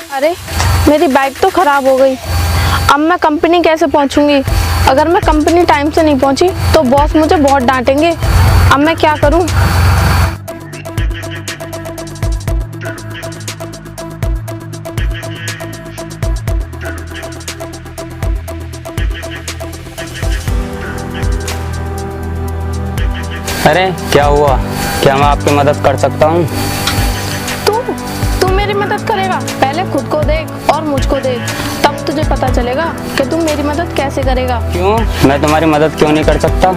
अरे मेरी बाइक तो ख़राब हो गई। अब मैं कंपनी कैसे पहुंचूंगी? अगर मैं कंपनी टाइम से नहीं पहुंची तो बॉस मुझे बहुत डांटेंगे। अब मैं क्या करूं? अरे क्या हुआ? क्या मैं आपकी मदद कर सकता हूँ? तू मेरी मदद करेगा? पहले खुद को देख और मुझको देख, तब तुझे पता चलेगा कि तुम मेरी मदद कैसे करेगा। क्यों? मैं तुम्हारी मदद क्यों नहीं कर सकता?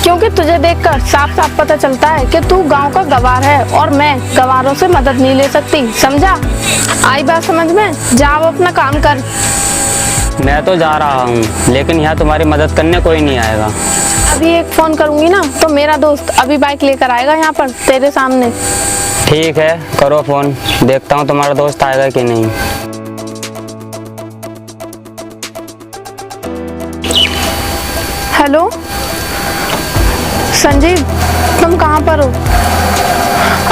क्योंकि तुझे देखकर साफ साफ पता चलता है कि तू गांव का गवार है और मैं गवारों से मदद नहीं ले सकती। समझा? आई बात समझ में? जा अब अपना काम कर। मैं तो जा रहा हूँ, लेकिन यहाँ तुम्हारी मदद करने कोई नहीं आएगा। अभी एक फोन करूंगी ना तो मेरा दोस्त अभी बाइक लेकर आएगा यहाँ पर तेरे सामने। ठीक है, करो फोन, देखता हूँ तुम्हारा दोस्त आएगा कि नहीं। हेलो संजीव, तुम कहाँ पर हो?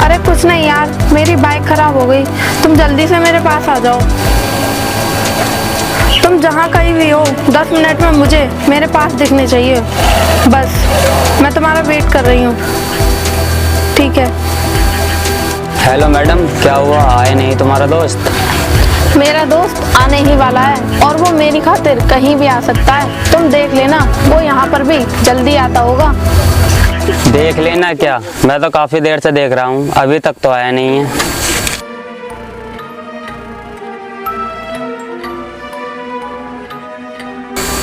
अरे कुछ नहीं यार, मेरी बाइक खराब हो गई। तुम जल्दी से मेरे पास आ जाओ। तुम जहाँ कहीं भी हो 10 मिनट में मुझे मेरे पास दिखने चाहिए। बस मैं तुम्हारा वेट कर रही हूँ। ठीक है। हेलो मैडम, क्या हुआ, आए नहीं तुम्हारा दोस्त? मेरा दोस्त आने ही वाला है और वो मेरी खातिर कहीं भी आ सकता है। तुम देख लेना, वो यहाँ पर भी जल्दी आता होगा। देख लेना क्या? मैं तो काफ़ी देर से देख रहा हूँ, अभी तक तो आया नहीं है।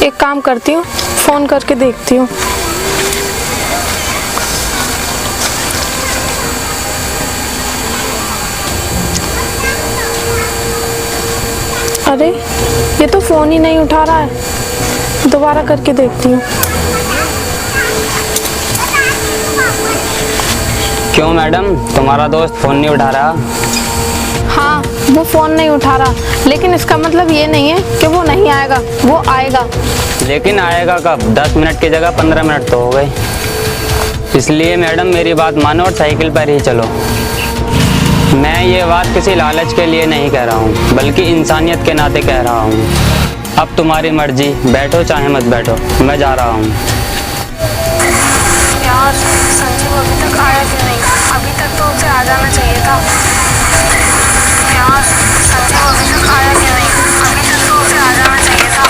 एक काम करती हूँ, फोन करके देखती हूँ। अरे ये तो फोन ही नहीं उठा रहा है, दोबारा करके देखती हूँ। क्यों मैडम, तुम्हारा दोस्त फ़ोन नहीं उठा रहा? हाँ, वो फोन नहीं उठा रहा, लेकिन इसका मतलब ये नहीं है कि वो नहीं आएगा, वो आएगा। लेकिन आएगा कब? 10 मिनट की जगह 15 मिनट तो हो गए। इसलिए मैडम मेरी बात मानो और साइकिल पर ही चलो। मैं ये बात किसी लालच के लिए नहीं कह रहा हूँ, बल्कि इंसानियत के नाते कह रहा हूँ। अब तुम्हारी मर्जी, बैठो चाहे मत बैठो, मैं जा रहा हूँ। यार संजीव अभी तक आया क्यों नहीं? अभी तक तो उसे आ जाना चाहिए था। यार संजीव अभी तक आया क्यों नहीं? अभी तक तो उसे आ जाना चाहिए था।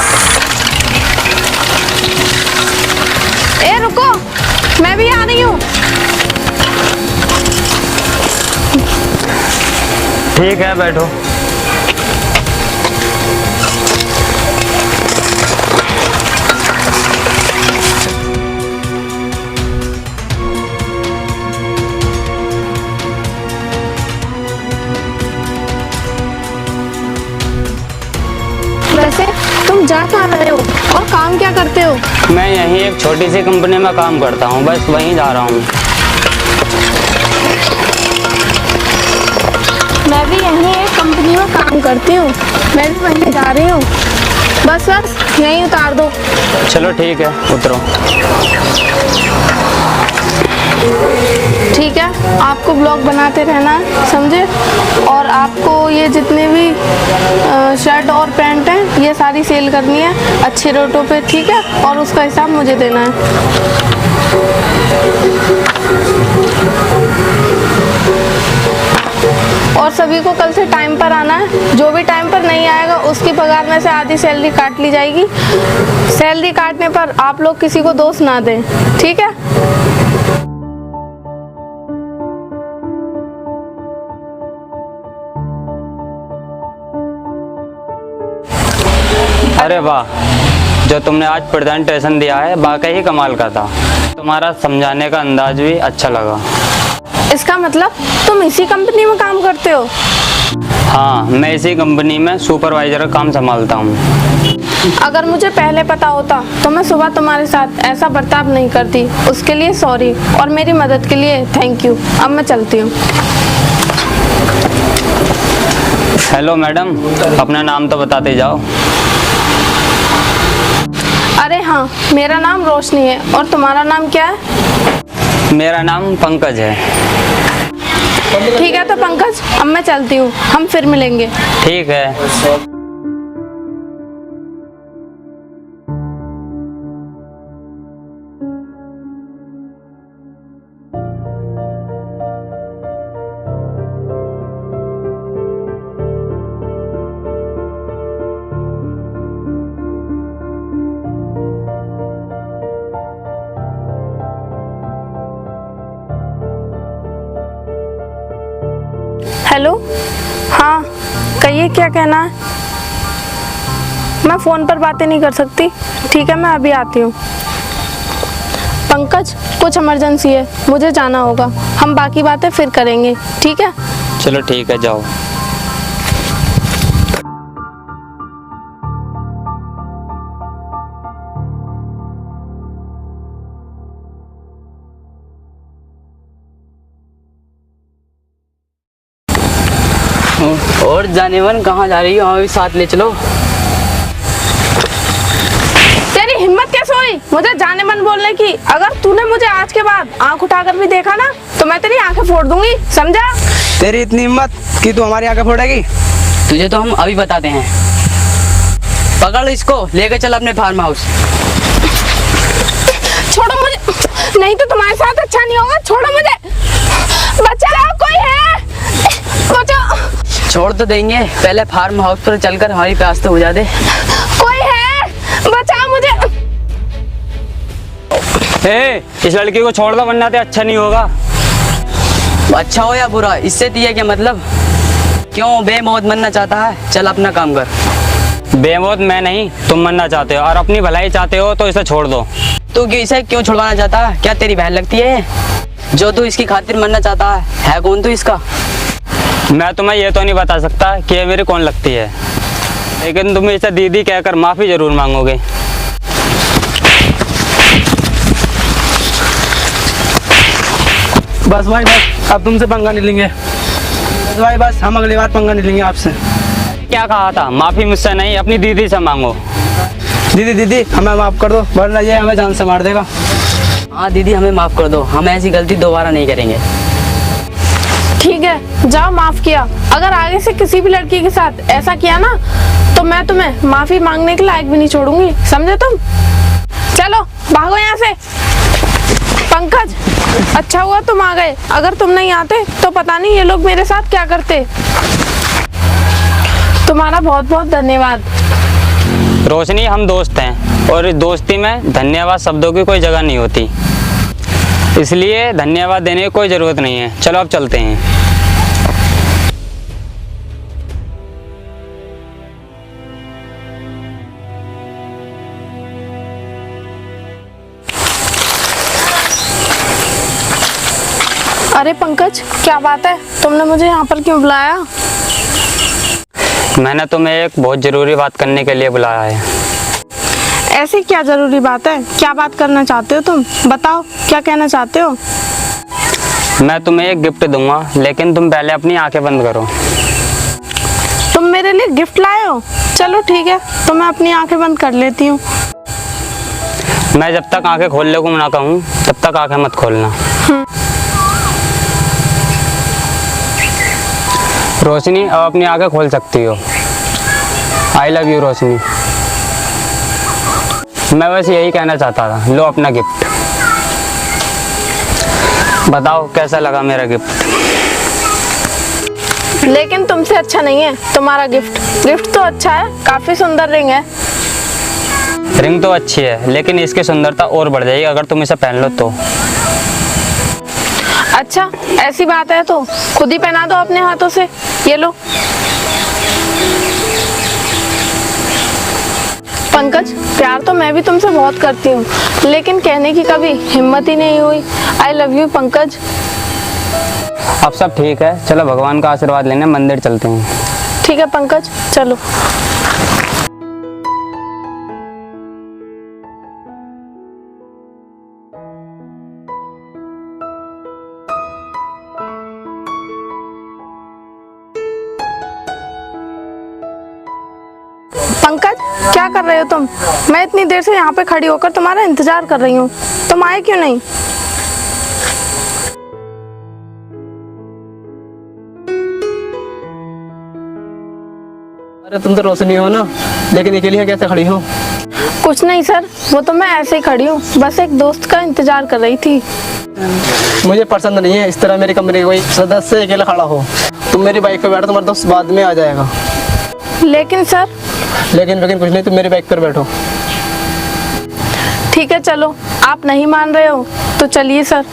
ए रुको, मैं भी आ रही हूँ। ठीक है, बैठो। वैसे तुम जा कहाँ रहे हो और काम क्या करते हो? मैं यहीं एक छोटी सी कंपनी में काम करता हूँ, बस वहीं जा रहा हूँ। मैं भी यहीं एक कंपनी में काम करती हूँ, मैं भी वहीं जा रही हूँ। बस यहीं उतार दो। चलो ठीक है, उतरो। ठीक है, आपको ब्लॉग बनाते रहना है, समझे? और आपको ये जितने भी शर्ट और पैंट हैं ये सारी सेल करनी है अच्छे रेटों पे, ठीक है? और उसका हिसाब मुझे देना है। और सभी को कल से टाइम पर आना है। जो भी टाइम पर नहीं आएगा उसकी पगार में से आधी सैलरी काट ली जाएगी। सैलरी काटने पर आप लोग किसी को दोष ना दें, ठीक है? अरे वाह, जो तुमने आज प्रेजेंटेशन दिया है वाकई ही कमाल का था। तुम्हारा समझाने का अंदाज भी अच्छा लगा। इसका मतलब तुम इसी कंपनी में काम करते हो? हाँ, मैं इसी कंपनी में सुपरवाइजर का काम संभालता हूँ। अगर मुझे पहले पता होता तो मैं सुबह तुम्हारे साथ ऐसा बर्ताव नहीं करती। उसके लिए सॉरी और मेरी मदद के लिए थैंक यू। अब मैं चलती हूँ। हेलो मैडम, अपना नाम तो बताते जाओ। अरे हाँ, मेरा नाम रोशनी है और तुम्हारा नाम क्या है? मेरा नाम पंकज है। ठीक है तो पंकज, अब मैं चलती हूँ, हम फिर मिलेंगे। ठीक है। हेलो, हाँ कहिए, क्या कहना है? मैं फ़ोन पर बातें नहीं कर सकती। ठीक है, मैं अभी आती हूँ। पंकज, कुछ इमरजेंसी है, मुझे जाना होगा। हम बाकी बातें फिर करेंगे, ठीक है? चलो ठीक है, जाओ। और जाने मन कहाँ जा रही हो? हमें भी साथ ले चलो। तेरी हिम्मत कैसे हुई मुझे जाने मन बोलने की? अगर तूने मुझे आज के बाद आंख उठाकर भी देखा ना तो मैं तेरी आंखें फोड़ दूंगी, समझा? तेरी इतनी हिम्मत कि तू हमारी आंखें फोड़ेगी? तुझे तो हम अभी बताते हैं। पकड़ इसको, लेकर चल अपने फार्म हाउस। छोड़ो मुझे, नहीं तो तुम्हारे साथ अच्छा नहीं होगा। छोड़ो मुझे, बचाओ, कोई है, बचाओ। छोड़ तो देंगे, पहले फार्म हाउस पर चलकर हमारी प्यास तो बुझा दे। कोई है, बचाओ मुझे। इस लड़की को छोड़ दो, वरना तो अच्छा नहीं होगा। अच्छा हो या बुरा, इससे दिया क्या मतलब? क्यों बेमौत मरना चाहता है? चल अपना काम कर। बेमौत मैं नहीं, तुम मरना चाहते हो और अपनी भलाई चाहते हो तो इसे छोड़ दो। तू इसे क्यों छुड़वाना चाहता है? क्या तेरी बहन लगती है जो तू इसकी खातिर मरना चाहता है कौन तू इसका? मैं तुम्हें ये तो नहीं बता सकता कि ये मेरी कौन लगती है, लेकिन तुम इसे दीदी कहकर माफ़ी ज़रूर मांगोगे। बस भाई बस, अब तुमसे पंगा नहीं लेंगे। बस भाई बस, हम अगली बार पंगा नहीं लेंगे आपसे। क्या कहा था? माफ़ी मुझसे नहीं, अपनी दीदी से मांगो। दीदी हमें माफ़ कर दो, वरना ये हमें जान से मार देगा। हाँ दीदी, हमें माफ कर दो, हम ऐसी गलती दोबारा नहीं करेंगे। ठीक है, जाओ, माफ किया। अगर आगे से किसी भी लड़की के साथ ऐसा किया ना तो मैं तुम्हें माफी मांगने के लायक भी नहीं छोड़ूंगी, समझे तुम? चलो भागो यहाँ से। पंकज, अच्छा हुआ तुम आ गए, अगर तुम नहीं आते तो पता नहीं ये लोग मेरे साथ क्या करते। तुम्हारा बहुत बहुत धन्यवाद। रोशनी, हम दोस्त हैं और इस दोस्ती में धन्यवाद शब्दों की कोई जगह नहीं होती, इसलिए धन्यवाद देने की कोई ज़रूरत नहीं है। चलो अब चलते हैं। अरे पंकज, क्या बात है, तुमने मुझे यहाँ पर क्यों बुलाया? मैंने तुम्हें एक बहुत ज़रूरी बात करने के लिए बुलाया है। ऐसी क्या जरूरी बात है? क्या बात करना चाहते हो तुम? बताओ, क्या कहना चाहते हो? मैं तुम्हें एक गिफ्ट दूंगा, लेकिन तुम पहले अपनी आंखें बंद करो। तुम मेरे लिए गिफ्ट लाए हो? चलो ठीक है, तो मैं अपनी आंखें बंद कर लेती हूँ। मैं जब तक आंखें खोलने को ना कहूँ तब तक आंखें मत खोलना। रोशनी, अब अपनी आंखें खोल सकती हो। आई लव यू रोशनी। मैं बस यही कहना चाहता था। लो अपना गिफ्ट। बताओ कैसा लगा मेरा गिफ्ट? लेकिन तुमसे अच्छा नहीं है तुम्हारा गिफ्ट। गिफ्ट तो अच्छा है, काफी सुंदर रिंग है। रिंग तो अच्छी है, लेकिन इसकी सुंदरता और बढ़ जाएगी अगर तुम इसे पहन लो तो। अच्छा, ऐसी बात है तो खुद ही पहना दो अपने हाथों से। ये लो। पंकज, प्यार तो मैं भी तुमसे बहुत करती हूँ, लेकिन कहने की कभी हिम्मत ही नहीं हुई। I love you Pankaj. अब सब ठीक है, चलो भगवान का आशीर्वाद लेने मंदिर चलते हैं। ठीक है पंकज, चलो। पंकज, क्या कर रहे हो तुम? मैं इतनी देर से यहाँ पे खड़ी होकर तुम्हारा इंतजार कर रही हूँ, तुम आए क्यों नहीं? अरे तुम तो रोशनी हो ना, लेकिन अकेली है कैसे खड़ी हो? कुछ नहीं सर, वो तो मैं ऐसे ही खड़ी हूँ, बस एक दोस्त का इंतजार कर रही थी। मुझे पसंद नहीं है इस तरह मेरे कमरे के कोई सदस्य अकेला खड़ा हो। तुम मेरी बाइक पे बैठो, तुम्हारा दोस्त बाद में आ जाएगा। लेकिन सर। लेकिन कुछ नहीं, तुम मेरी बाइक पर बैठो। ठीक है चलो, आप नहीं मान रहे हो तो चलिए सर।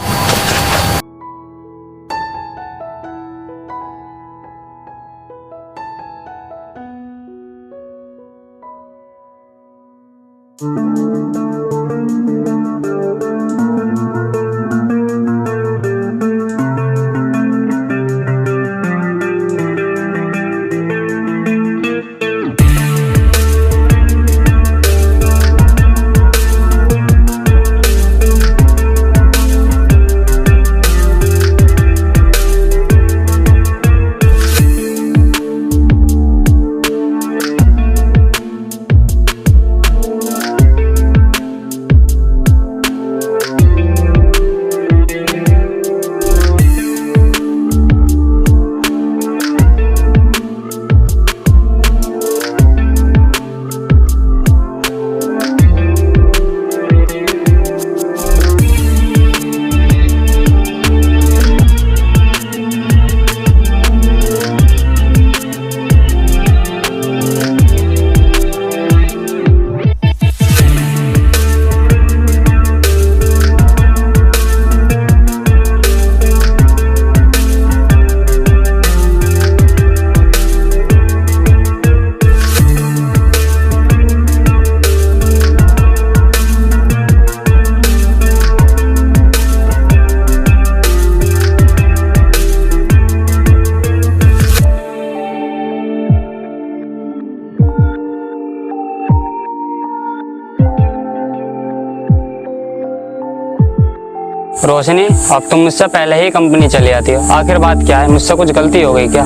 रोशनी, अब तुम मुझसे पहले ही कंपनी चली आती हो, आखिर बात क्या है? मुझसे कुछ गलती हो गई क्या?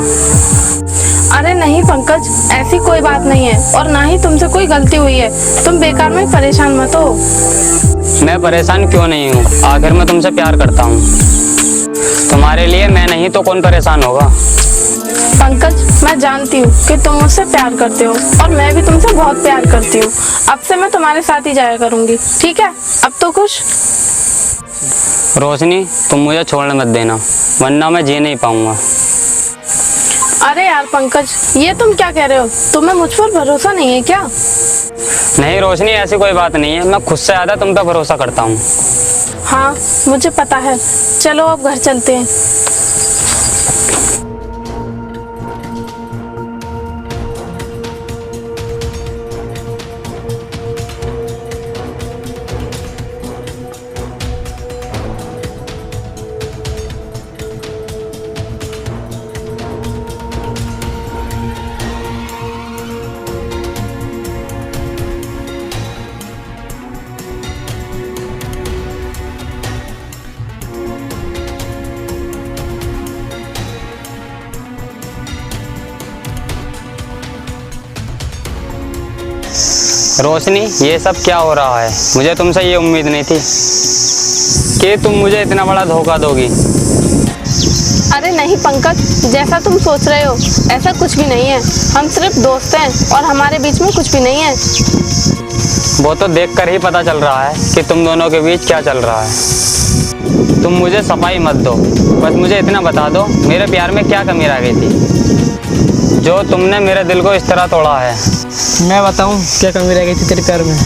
अरे नहीं पंकज, ऐसी कोई बात नहीं है और ना ही तुमसे कोई गलती हुई है। तुम बेकार में परेशान मत हो। मैं परेशान क्यों नहीं हूँ? आखिर मैं तुमसे प्यार करता हूँ। तुम्हारे लिए मैं नहीं तो कौन परेशान होगा? पंकज, मैं जानती हूँ कि तुम मुझसे प्यार करते हो और मैं भी तुमसे बहुत प्यार करती हूँ। अब से मैं तुम्हारे साथ ही जाया करूँगी, ठीक है? अब तो खुश? रोशनी, तुम मुझे छोड़ने मत देना, वरना मैं जी नहीं पाऊंगा। अरे यार पंकज, ये तुम क्या कह रहे हो? तुम्हें मुझ पर भरोसा नहीं है क्या? नहीं रोशनी, ऐसी कोई बात नहीं है, मैं खुद से ज़्यादा तुम पे भरोसा करता हूँ। हाँ मुझे पता है। चलो अब घर चलते हैं। रोशनी, ये सब क्या हो रहा है? मुझे तुमसे ये उम्मीद नहीं थी कि तुम मुझे इतना बड़ा धोखा दोगी। अरे नहीं पंकज, जैसा तुम सोच रहे हो ऐसा कुछ भी नहीं है। हम सिर्फ दोस्त हैं और हमारे बीच में कुछ भी नहीं है। वो तो देखकर ही पता चल रहा है कि तुम दोनों के बीच क्या चल रहा है। तुम मुझे सफाई मत दो, बस मुझे इतना बता दो मेरे प्यार में क्या कमी रह गई थी जो तुमने मेरे दिल को इस तरह तोड़ा है। मैं बताऊं क्या कमी रह गई थी तेरे प्यार में?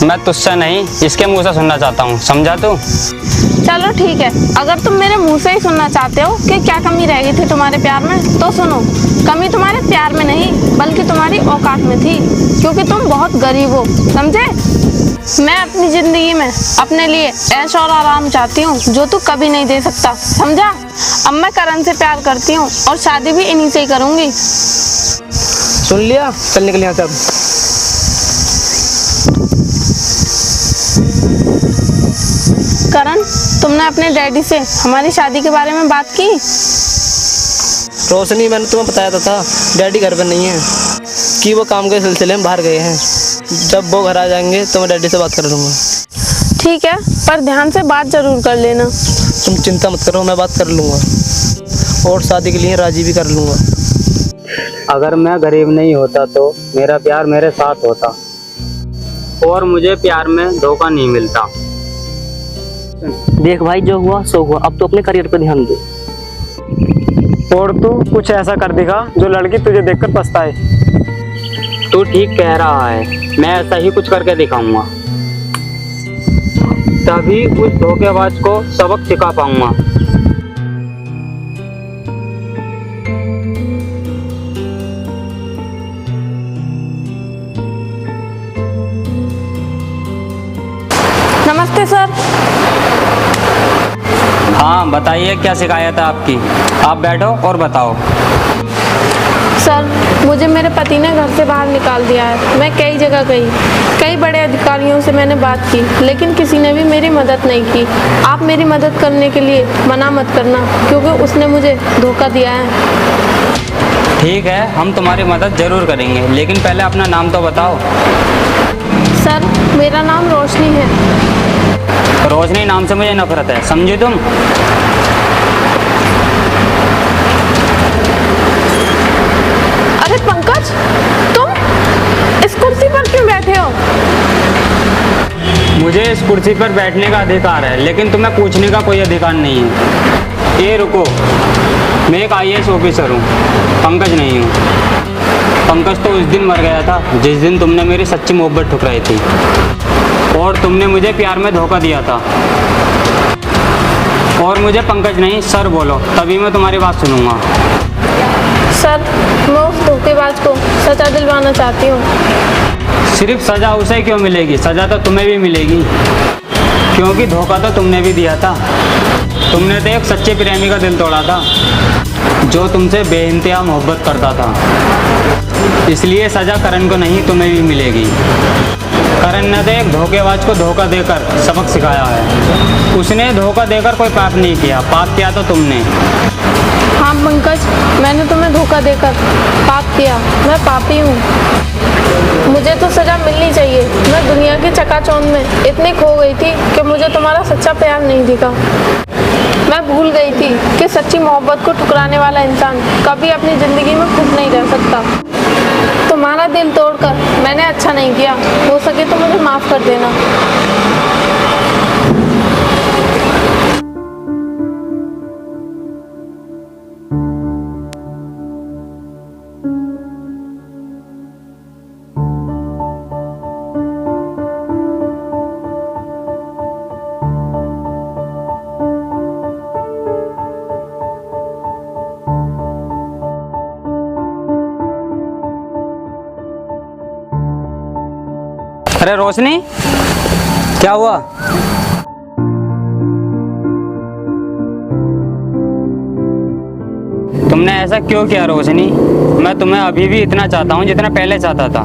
मैं तुझसे नहीं, इसके मुंह से सुनना चाहता हूँ, समझा तू? चलो ठीक है, अगर तुम मेरे मुंह से ही सुनना चाहते हो कि क्या कमी रह गई थी तुम्हारे प्यार में, तो सुनो। कमी तुम्हारे प्यार में नहीं बल्कि तुम्हारी औकात में थी, क्योंकि तुम बहुत गरीब हो, समझे? मैं अपनी जिंदगी में अपने लिए ऐश और आराम चाहती हूँ जो तू कभी नहीं दे सकता, समझा? अब मैं करण से प्यार करती हूँ और शादी भी इन्हीं से ही करूँगी। सुन लिया, चल निकल यहाँ से अब। करण, तुमने अपने डैडी से हमारी शादी के बारे में बात की? रोशनी, मैंने तुम्हें बताया था डैडी घर पर नहीं है, कि वो काम के सिलसिले में बाहर गए हैं। जब वो घर आ जाएंगे तो मैं डैडी से बात कर लूँगा। ठीक है, पर ध्यान से बात जरूर कर लेना। तुम चिंता मत करो, मैं बात कर लूँगा और शादी के लिए राजी भी कर लूँगा। अगर मैं गरीब नहीं होता तो मेरा प्यार मेरे साथ होता और मुझे प्यार में धोखा नहीं मिलता। देख भाई, जो हुआ सो हुआ, अब तो अपने करियर पे ध्यान दे। और तू कुछ ऐसा कर दिखा जो लड़की तुझे देखकर पछताए। तू ठीक कह रहा है, मैं ऐसा ही कुछ करके दिखाऊंगा, तभी उस धोखेबाज को सबक सिखा पाऊंगा। नमस्ते सर। हाँ बताइए, क्या शिकायत है आपकी? आप बैठो और बताओ। सर, मुझे मेरे पति ने घर से बाहर निकाल दिया है। मैं कई जगह गई, कई बड़े अधिकारियों से मैंने बात की, लेकिन किसी ने भी मेरी मदद नहीं की। आप मेरी मदद करने के लिए मना मत करना, क्योंकि उसने मुझे धोखा दिया है। ठीक है, हम तुम्हारी मदद जरूर करेंगे, लेकिन पहले अपना नाम तो बताओ। सर, मेरा नाम रोशनी है। रोशनी नाम से मुझे नफरत है, समझी तुम? अरे पंकज, तुम इस कुर्सी पर क्यों बैठे हो? मुझे इस कुर्सी पर बैठने का अधिकार है, लेकिन तुम्हें पूछने का कोई अधिकार नहीं है। ये रुको, मैं एक IAS ऑफिसर हूँ, पंकज नहीं हूँ। पंकज तो उस दिन मर गया था जिस दिन तुमने मेरी सच्ची मोहब्बत ठुकराई थी और तुमने मुझे प्यार में धोखा दिया था। और मुझे पंकज नहीं सर बोलो, तभी मैं तुम्हारी बात सुनूंगा। सर, मैं उस धोखेबाज को सजा दिलवाना चाहती हूँ। सिर्फ सजा उसे क्यों मिलेगी, सजा तो तुम्हें भी मिलेगी, क्योंकि धोखा तो तुमने भी दिया था। तुमने तो एक सच्चे प्रेमी का दिल तोड़ा था जो तुमसे बेइंतहा मोहब्बत करता था। इसलिए सजा करण को नहीं, तुम्हें भी मिलेगी। करण ने तो एक धोखेबाज को धोखा देकर सबक सिखाया है। उसने धोखा देकर कोई पाप नहीं किया, पाप किया तो तुमने। हाँ पंकज, मैंने तुम्हें धोखा देकर पाप किया, मैं पापी हूँ। मुझे तो सजा मिलनी चाहिए। मैं दुनिया की चकाचौंध में इतनी खो गई थी कि मुझे तुम्हारा सच्चा प्यार नहीं दिखा। मैं भूल गई थी कि सच्ची मोहब्बत को ठुकराने वाला इंसान कभी अपनी ज़िंदगी में खुश नहीं रह सकता। तुम्हारा दिल तोड़कर मैंने अच्छा नहीं किया, हो सके तो मुझे माफ़ कर देना। अरे रोशनी, क्या हुआ? तुमने ऐसा क्यों किया रोशनी? मैं तुम्हें अभी भी इतना चाहता हूँ जितना पहले चाहता था।